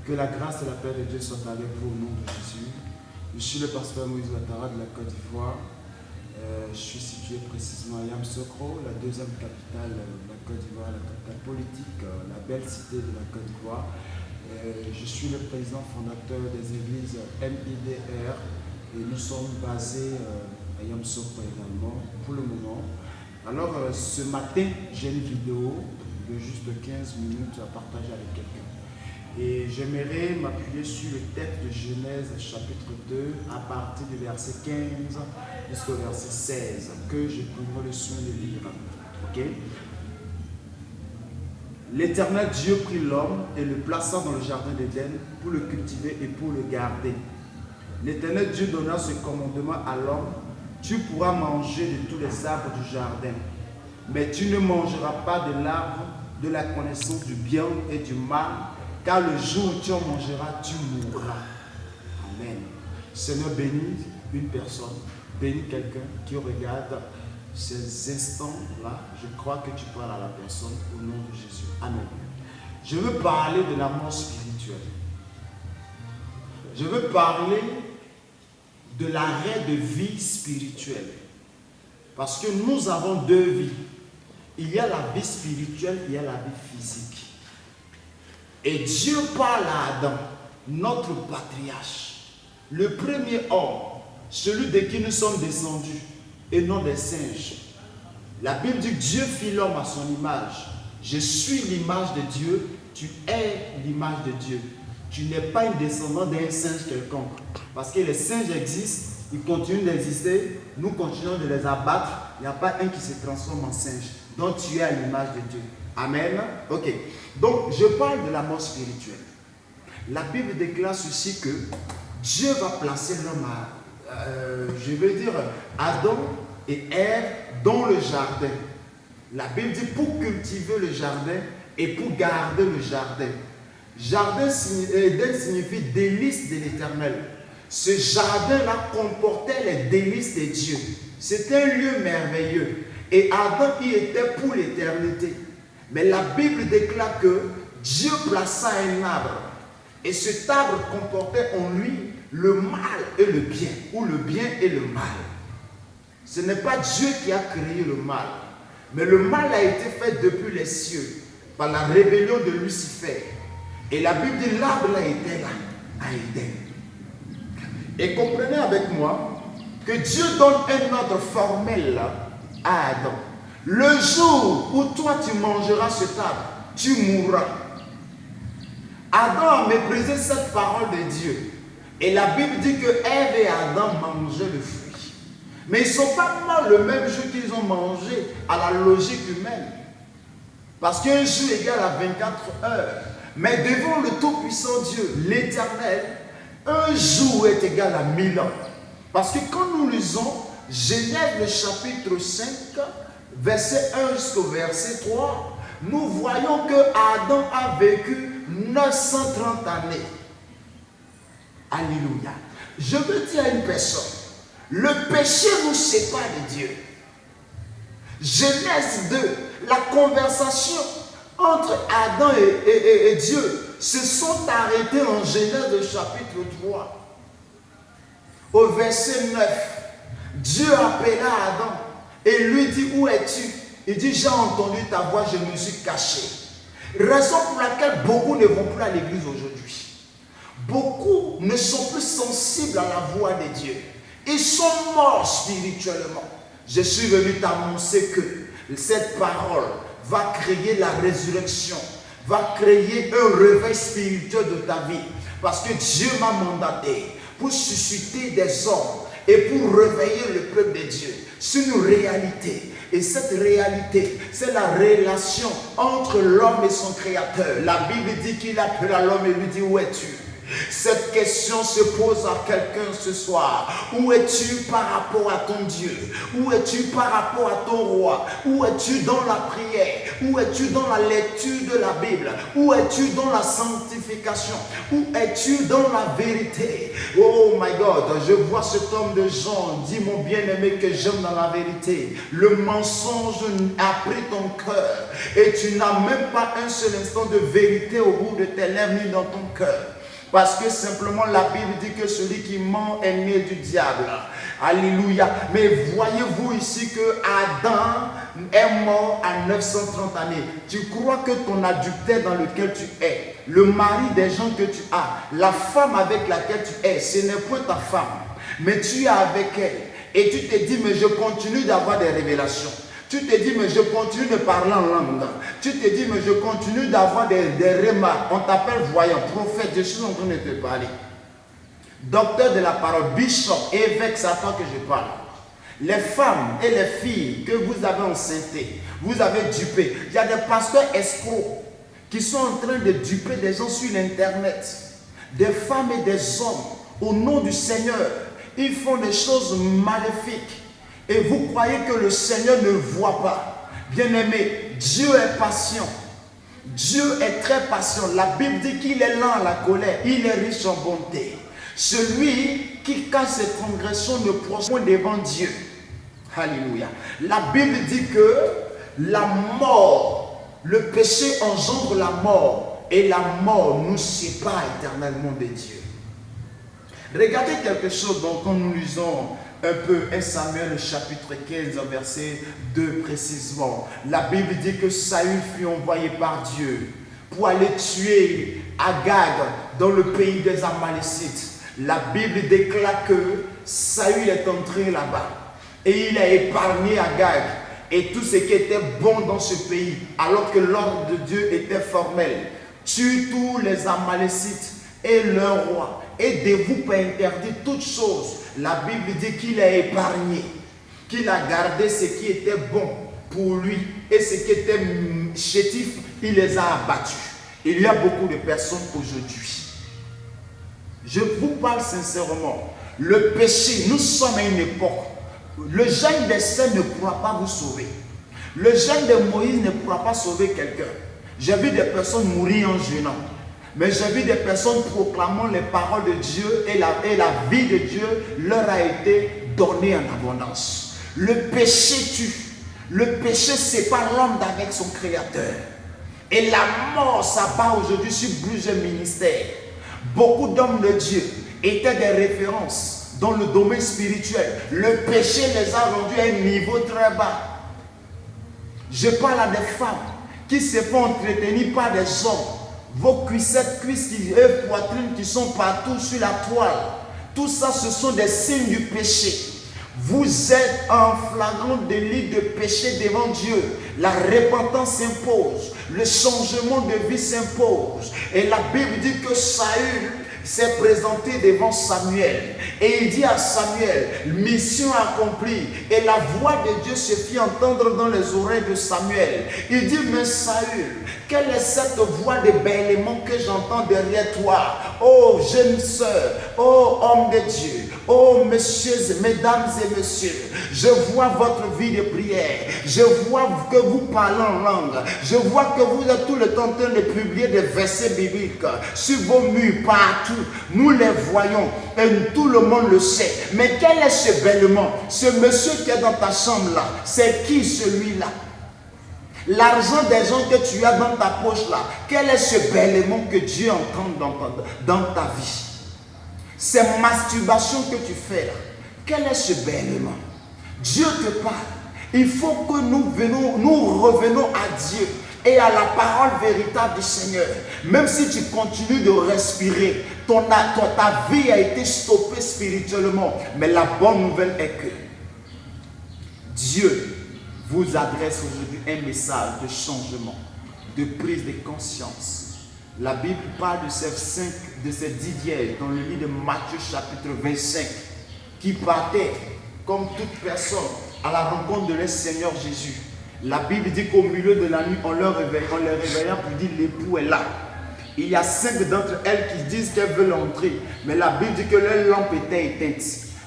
Que la grâce et la paix de Dieu soient avec vous au nom de Jésus. Je suis le pasteur Moïse Ouattara de la Côte d'Ivoire. Je suis situé précisément à Yamoussoukro, la deuxième capitale de la Côte d'Ivoire, la capitale politique, la belle cité de la Côte d'Ivoire. Je suis le président fondateur des églises MIDR et nous sommes basés à Yamoussoukro également pour le moment. Alors ce matin, j'ai une vidéo de juste 15 minutes à partager avec quelqu'un. Et j'aimerais m'appuyer sur le texte de Genèse chapitre 2 à partir du verset 15 jusqu'au verset 16 que je prendrai le soin de lire. Ok? L'Éternel Dieu prit l'homme et le plaça dans le jardin d'Éden pour le cultiver et pour le garder. L'Éternel Dieu donna ce commandement à l'homme: tu pourras manger de tous les arbres du jardin, mais tu ne mangeras pas de l'arbre de la connaissance du bien et du mal, car le jour où tu en mangeras, tu mourras. Amen. Seigneur, bénis une personne, bénis quelqu'un qui regarde ces instants-là. Je crois que tu parles à la personne au nom de Jésus. Amen. Je veux parler de la mort spirituelle. Je veux parler de l'arrêt de vie spirituelle. Parce que nous avons deux vies. Il y a la vie spirituelle, il y a la vie physique. Et Dieu parle à Adam, notre patriarche, le premier homme, celui de qui nous sommes descendus, et non des singes. La Bible dit que Dieu fit l'homme à son image. Je suis l'image de Dieu, tu es l'image de Dieu. Tu n'es pas une descendante d'un singe quelconque. Parce que les singes existent, ils continuent d'exister, nous continuons de les abattre. Il n'y a pas un qui se transforme en singe. Donc tu es à l'image de Dieu. Amen. Ok. Donc je parle de la mort spirituelle. La Bible déclare ceci que Dieu va placer l'homme je veux dire Adam et Ève dans le jardin. La Bible dit pour cultiver le jardin et pour garder le jardin. Jardin signifie délice de l'Éternel. Ce jardin-là comportait les délices de Dieu. C'était un lieu merveilleux. Et Adam y était pour l'éternité. Mais la Bible déclare que Dieu plaça un arbre. Et cet arbre comportait en lui le mal et le bien, ou le bien et le mal. Ce n'est pas Dieu qui a créé le mal, mais le mal a été fait depuis les cieux, par la rébellion de Lucifer. Et la Bible dit l'arbre a été là, à Éden. Et comprenez avec moi que Dieu donne un ordre formel à Adam. Le jour où toi tu mangeras cet arbre, tu mourras. Adam a méprisé cette parole de Dieu. Et la Bible dit que Ève et Adam mangeaient le fruit. Mais ils ne sont pas morts le même jour qu'ils ont mangé à la logique humaine. Parce qu'un jour égale à 24 heures. Mais devant le Tout-Puissant Dieu, l'Éternel, un jour est égal à 1000 ans. Parce que quand nous lisons Genèse le chapitre 5, verset 1 jusqu'au verset 3, nous voyons que Adam a vécu 930 années. Alléluia. Je veux dire à une personne, le péché nous sépare de Dieu. Genèse 2, la conversation entre Adam et Dieu se sont arrêtés en Genèse chapitre 3. Au verset 9, Dieu appela Adam et lui dit: où es-tu? Il dit: j'ai entendu ta voix, je me suis caché. Raison pour laquelle beaucoup ne vont plus à l'église aujourd'hui. Beaucoup ne sont plus sensibles à la voix de Dieu. Ils sont morts spirituellement. Je suis venu t'annoncer que cette parole va créer la résurrection, va créer un réveil spirituel de ta vie. Parce que Dieu m'a mandaté pour susciter des hommes et pour réveiller le peuple de Dieu. C'est une réalité. Et cette réalité, c'est la relation entre l'homme et son créateur. La Bible dit qu'il appelle à l'homme et lui dit: où es-tu? Cette question se pose à quelqu'un ce soir. Où es-tu par rapport à ton Dieu? Où es-tu par rapport à ton roi? Où es-tu dans la prière? Où es-tu dans la lecture de la Bible? Où es-tu dans la sanctification? Où es-tu dans la vérité? Oh my God, je vois cet homme de Jean, dis mon bien-aimé que j'aime dans la vérité. Le mensonge a pris ton cœur et tu n'as même pas un seul instant de vérité au bout de tes lèvres ni dans ton cœur. Parce que simplement la Bible dit que celui qui ment est né du diable. Alléluia. Mais voyez-vous ici que Adam est mort à 930 années. Tu crois que ton adultère dans lequel tu es, le mari des gens que tu as, la femme avec laquelle tu es, ce n'est pas ta femme, mais tu es avec elle. Et tu te dis, mais je continue d'avoir des révélations. Tu te dis, mais je continue de parler en langue. Tu te dis, mais je continue d'avoir des remarques. On t'appelle voyant, prophète, je suis en train de te parler. Docteur de la parole, bishop, évêque, c'est à toi que je parle. Les femmes et les filles que vous avez enceintes, vous avez dupé. Il y a des pasteurs escrocs qui sont en train de duper des gens sur l'internet. Des femmes et des hommes, au nom du Seigneur, ils font des choses maléfiques. Et vous croyez que le Seigneur ne voit pas. Bien-aimé, Dieu est patient. Dieu est très patient. La Bible dit qu'il est lent à la colère. Il est riche en bonté. Celui qui cache ses transgressions ne prospère devant Dieu. Alléluia. La Bible dit que la mort, le péché engendre la mort. Et la mort nous sépare éternellement de Dieu. Regardez quelque chose dont nous lisons un peu 1 Samuel chapitre 15 verset 2 précisément. La Bible dit que Saül fut envoyé par Dieu pour aller tuer Agag dans le pays des Amalécites. La Bible déclare que Saül est entré là-bas et il a épargné Agag et tout ce qui était bon dans ce pays, alors que l'ordre de Dieu était formel. Tue tous les Amalécites et leurs rois et dévoupe et interdit toutes choses. La Bible dit qu'il a épargné, qu'il a gardé ce qui était bon pour lui et ce qui était chétif, il les a abattus. Il y a beaucoup de personnes aujourd'hui. Je vous parle sincèrement. Le péché, nous sommes à une époque. Le jeûne des saints ne pourra pas vous sauver. Le jeûne de Moïse ne pourra pas sauver quelqu'un. J'ai vu des personnes mourir en jeûnant. Mais j'ai vu des personnes proclamant les paroles de Dieu et la vie de Dieu leur a été donnée en abondance. Le péché tue. Le péché sépare l'homme d'avec son Créateur. Et la mort s'abat aujourd'hui sur plusieurs ministères. Beaucoup d'hommes de Dieu étaient des références dans le domaine spirituel. Le péché les a rendus à un niveau très bas. Je parle à des femmes qui se font entretenir par des hommes. Vos cuissettes, cuisses et poitrines qui sont partout sur la toile. Tout ça, ce sont des signes du péché. Vous êtes en flagrant délit de péché devant Dieu. La repentance s'impose. Le changement de vie s'impose. Et la Bible dit que Saül s'est présenté devant Samuel. Et il dit à Samuel, mission accomplie. Et la voix de Dieu se fit entendre dans les oreilles de Samuel. Il dit, mais Saül, quelle est cette voix de bêlement que j'entends derrière toi? Oh jeune sœur, oh homme de Dieu, oh messieurs, mesdames et messieurs, je vois votre vie de prière, je vois que vous parlez en langue, je vois que vous êtes tout le temps en train de publier des versets bibliques sur vos murs, partout, nous les voyons et tout le monde le sait. Mais quel est ce bêlement? Ce monsieur qui est dans ta chambre là, c'est qui celui-là? L'argent des gens que tu as dans ta poche là, quel est ce bêlement que Dieu entend dans ta vie? Ces masturbations que tu fais là, quel est ce bêlement? Dieu te parle. Il faut que nous revenons à Dieu et à la parole véritable du Seigneur. Même si tu continues de respirer, ta vie a été stoppée spirituellement. Mais la bonne nouvelle est que Dieu vous adresse aujourd'hui un message de changement, de prise de conscience. La Bible parle de ces 10 vierges dans le livre de Matthieu chapitre 25 qui partaient comme toute personne à la rencontre de leur Seigneur Jésus. La Bible dit qu'au milieu de la nuit, on les réveilla pour dire l'époux est là. Il y a 5 d'entre elles qui disent qu'elles veulent entrer, mais la Bible dit que leur lampe était éteinte.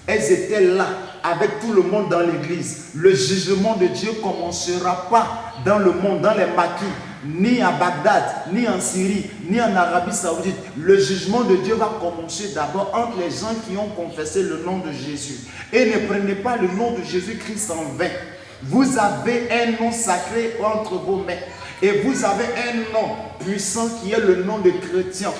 Elles étaient là avec tout le monde dans l'église. Le jugement de Dieu ne commencera pas dans le monde, dans les maquis, ni à Bagdad, ni en Syrie, ni en Arabie Saoudite. Le jugement de Dieu va commencer d'abord entre les gens qui ont confessé le nom de Jésus. Et ne prenez pas le nom de Jésus-Christ en vain. Vous avez un nom sacré entre vos mains. Et vous avez un nom puissant qui est le nom de chrétien.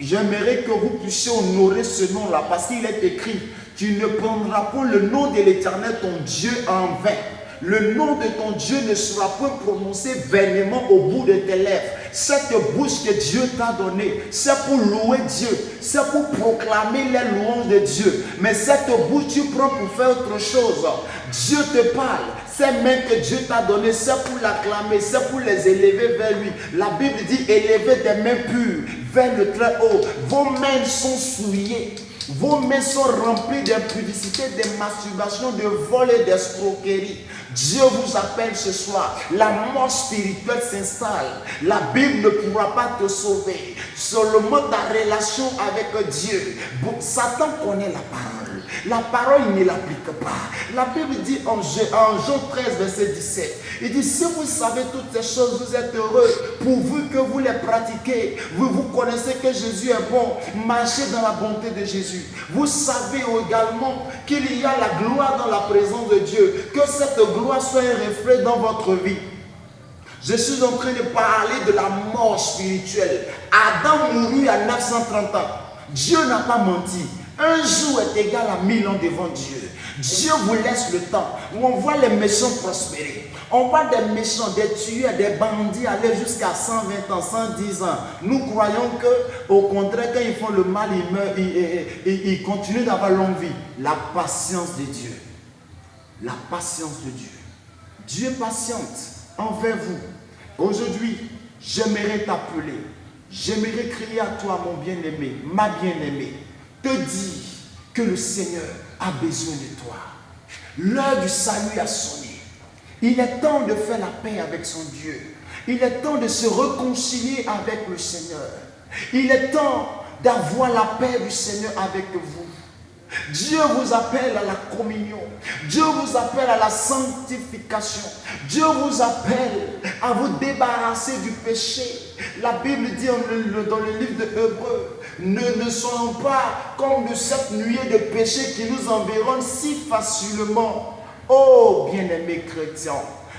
J'aimerais que vous puissiez honorer ce nom-là parce qu'il est écrit, tu ne prendras pas le nom de l'Éternel, ton Dieu, en vain. Le nom de ton Dieu ne sera point prononcé vainement au bout de tes lèvres. Cette bouche que Dieu t'a donnée, c'est pour louer Dieu, c'est pour proclamer les louanges de Dieu. Mais cette bouche, tu prends pour faire autre chose. Dieu te parle. Ces mains que Dieu t'a données, c'est pour l'acclamer, c'est pour les élever vers lui. La Bible dit, élevez des mains pures vers le très haut. Vos mains sont souillées. Vos mains sont remplies d'impudicité, de masturbation, de vol et d'escroquerie. Dieu vous appelle ce soir. La mort spirituelle s'installe. La Bible ne pourra pas te sauver. Seulement ta relation avec Dieu. Satan connaît la parole. La parole, il ne l'applique pas. La Bible dit en Jean 13, verset 17, il dit, si vous savez toutes ces choses, vous êtes heureux, pourvu que vous les pratiquez. Vous connaissez que Jésus est bon. Marchez dans la bonté de Jésus. Vous savez également qu'il y a la gloire dans la présence de Dieu. Que cette gloire soit un reflet dans votre vie. Je suis en train de parler de la mort spirituelle. Adam mourut à 930 ans. Dieu n'a pas menti. Un jour est égal à 1000 ans devant Dieu. Dieu vous laisse le temps où on voit les méchants prospérer. On voit des méchants, des tueurs, des bandits aller jusqu'à 120 ans, 110 ans. Nous croyons que, au contraire, quand ils font le mal, ils meurent, ils continuent d'avoir longue vie. La patience de Dieu. La patience de Dieu. Dieu patiente envers vous. Aujourd'hui, j'aimerais t'appeler. J'aimerais crier à toi, mon bien-aimé, ma bien-aimée. Te dire que le Seigneur a besoin de toi. L'heure du salut a sonné. Il est temps de faire la paix avec son Dieu. Il est temps de se réconcilier avec le Seigneur. Il est temps d'avoir la paix du Seigneur avec vous. Dieu vous appelle à la communion. Dieu vous appelle à la sanctification. Dieu vous appelle à vous débarrasser du péché. La Bible dit dans le livre de Hébreux, ne soyons pas comme de cette nuée de péché qui nous environne si facilement. Oh bien-aimés chrétiens,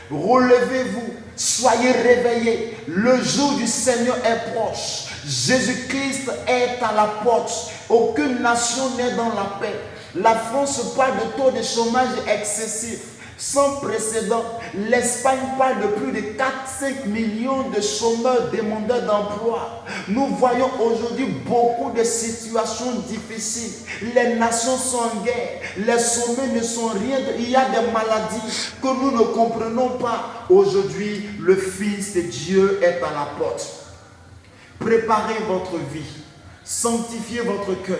relevez-vous, soyez réveillés. Le jour du Seigneur est proche. Jésus-Christ est à la porte. Aucune nation n'est dans la paix. La France parle de taux de chômage excessif, sans précédent. L'Espagne parle de plus de 4-5 millions de chômeurs demandeurs d'emploi. Nous voyons aujourd'hui beaucoup de situations difficiles. Les nations sont en guerre. Les sommets ne sont rien. Il y a des maladies que nous ne comprenons pas. Aujourd'hui, le Fils de Dieu est à la porte. Préparez votre vie. Sanctifiez votre cœur.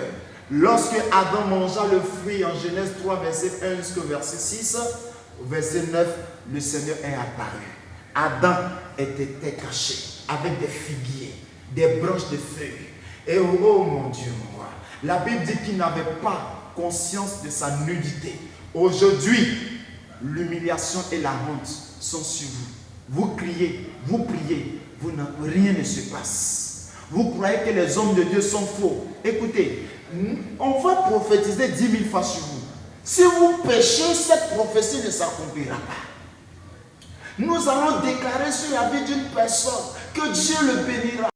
Lorsque Adam mangea le fruit en Genèse 3, verset 1 jusqu'au verset 6, au verset 9, le Seigneur est apparu. Adam était caché avec des figuiers, des branches de feuilles. Et oh mon Dieu, moi, la Bible dit qu'il n'avait pas conscience de sa nudité. Aujourd'hui, l'humiliation et la honte sont sur vous. Vous criez, vous priez, rien ne se passe. Vous croyez que les hommes de Dieu sont faux. Écoutez, on va prophétiser 10 000 fois sur vous. Si vous péchez, cette prophétie ne s'accomplira pas. Nous allons déclarer sur la vie d'une personne que Dieu le bénira.